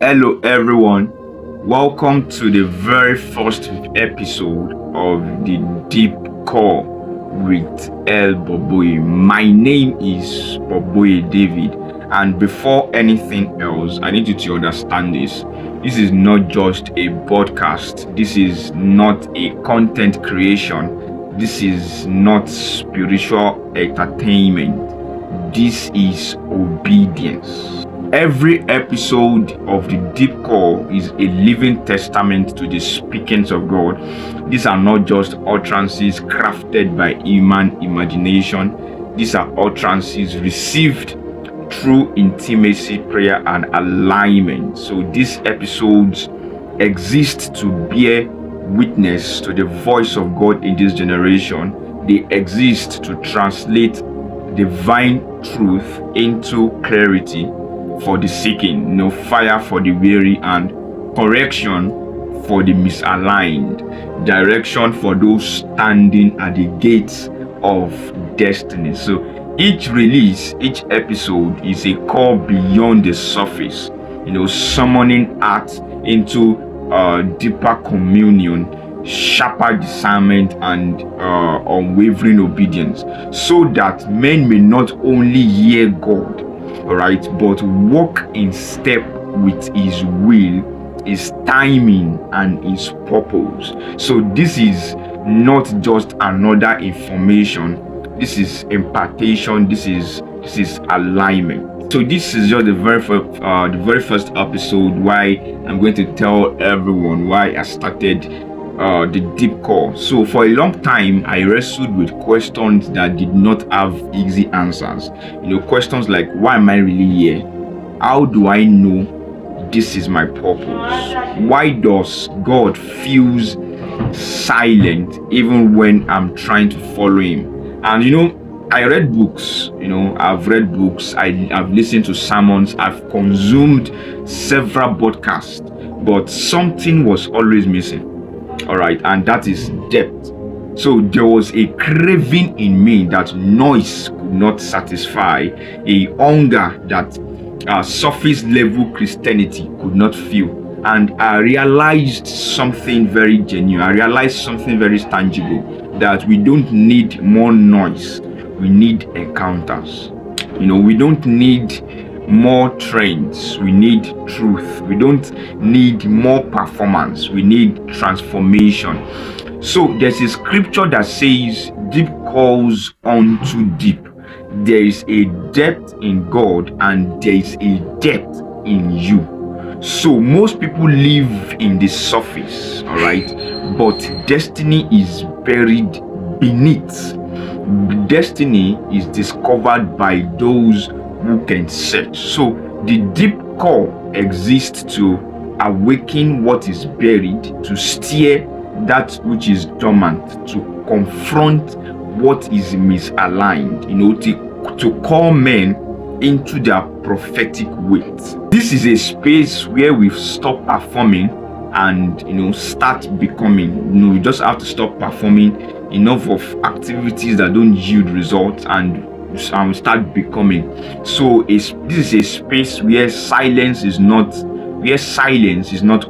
Hello, everyone. Welcome to the very first episode of the Deep Call with BOBOYE. My name is BOBOYE David, and before anything else, I need you to understand this. This is not just a podcast, this is not a content creation, this is not spiritual entertainment. This is obedience. Every episode of the Deep Call is a living testament to the speakings of God. These are not just utterances crafted by human imagination. These are utterances received through intimacy, prayer, and alignment. So these episodes exist to bear witness to the voice of God in this generation. They exist to translate divine truth into clarity for the seeking, fire for the weary, and correction for the misaligned, direction for those standing at the gates of destiny. So each release, each episode is a call beyond the surface, summoning heart into deeper communion, sharper discernment, and unwavering obedience, so that men may not only hear God, but walk in step with His will, His timing, and His purpose. So this is not just another information. This is impartation. This is alignment. So this is just the very first episode. Why I'm going to tell everyone why I started the Deep Call. So for a long time, I wrestled with questions that did not have easy answers. Questions like, why am I really here? How do I know this is my purpose? Why does God feels silent even when I'm trying to follow Him? And I read books. I've read books. I've listened to sermons. I've consumed several podcasts, but something was always missing. And that is depth. So there was a craving in me that noise could not satisfy, a hunger that surface level Christianity could not fill. And I realized something very genuine. I realized something very tangible, that we don't need more noise, we need encounters. We don't need more trends, we need truth. We don't need more performance, we need transformation. So there's a scripture that says deep calls unto deep. There is a depth in God and there is a depth in you. So most people live in the surface, but destiny is buried beneath. Destiny is discovered by those who can search. So the deep call exists to awaken what is buried, to steer that which is dormant, to confront what is misaligned, to call men into their prophetic weight. This is a space where we stop performing and start becoming. You just have to stop performing enough of activities that don't yield results and start becoming. So this is a space where silence is not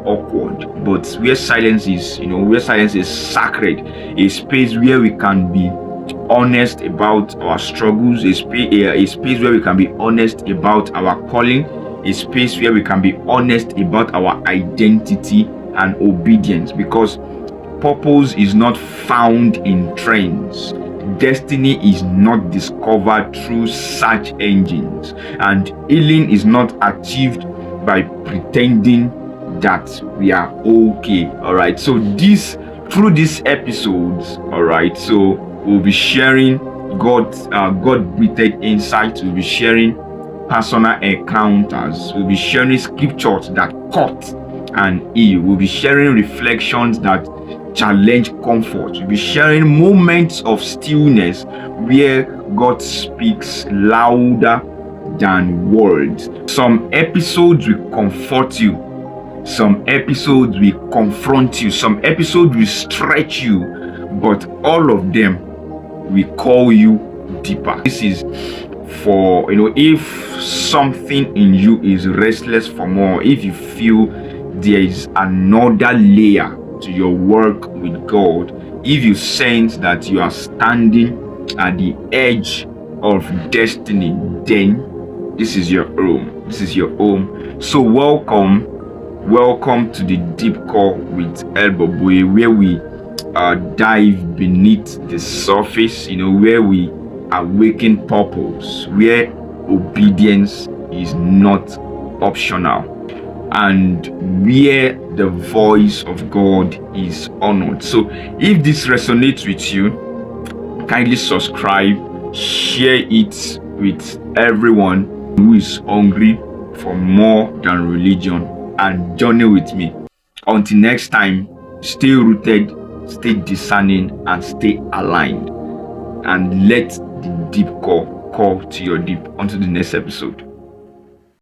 awkward, but where silence is sacred. A space where we can be honest about our struggles, a space where we can be honest about our calling, a space where we can be honest about our identity and obedience, because purpose is not found in trends. Destiny is not discovered through search engines, and healing is not achieved by pretending that we are okay. So through these episodes, so we'll be sharing God-breathed insights. We'll be sharing personal encounters. We'll be sharing scriptures that cut and heal. We'll be sharing reflections that challenge comfort. We'll be sharing moments of stillness where God speaks louder than words. Some episodes will comfort you, some episodes will confront you, some episodes will stretch you, but all of them will call you deeper. This is for, if something in you is restless for more, if you feel there is another layer to your work with God, if you sense that you are standing at the edge of destiny, then this is your home. This is your home. So welcome to the Deep Call with BOBOYE, where we dive beneath the surface, where we awaken purpose, where obedience is not optional, and where the voice of God is honored. So if this resonates with you, kindly subscribe, share it with everyone who is hungry for more than religion, and journey with me. Until next time, stay rooted, stay discerning, and stay aligned, and let the deep call to your deep. Until the next episode.